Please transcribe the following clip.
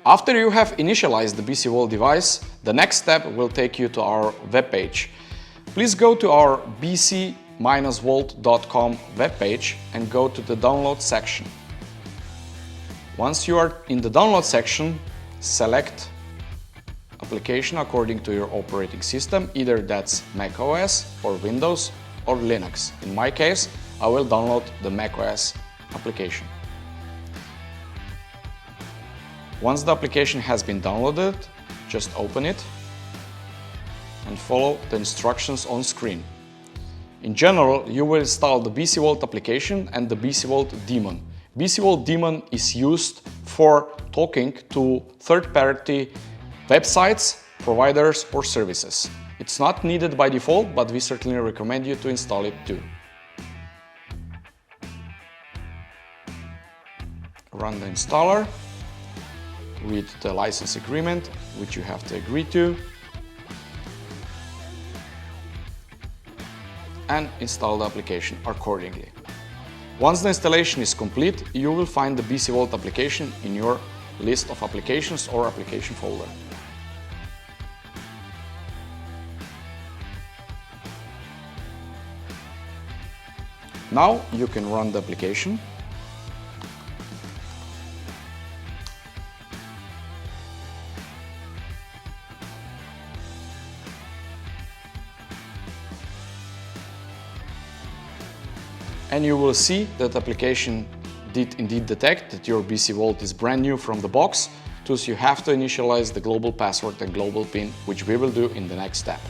After you have initialized the BC Vault device, the next step will take you to our web page. Please go to our bc-vault.com webpage and go to the download section. Once you are in the download section, select application according to your operating system, either that's Mac OS or Windows or Linux. In my case, I will download the Mac OS application. Once the application has been downloaded, just open it and follow the instructions on screen. In general, you will install the BC Vault application and the BC Vault daemon. BC Vault daemon is used for talking to third-party websites, providers or services. It's not needed by default, but we certainly recommend you to install it too. Run the installer. Read the license agreement, which you have to agree to, and install the application accordingly. Once the installation is complete, you will find the BC Vault application in your list of applications or application folder. Now you can run the application. And you will see that the application did indeed detect that your BC Vault is brand new from the box, thus you have to initialize the global password and global PIN, which we will do in the next step.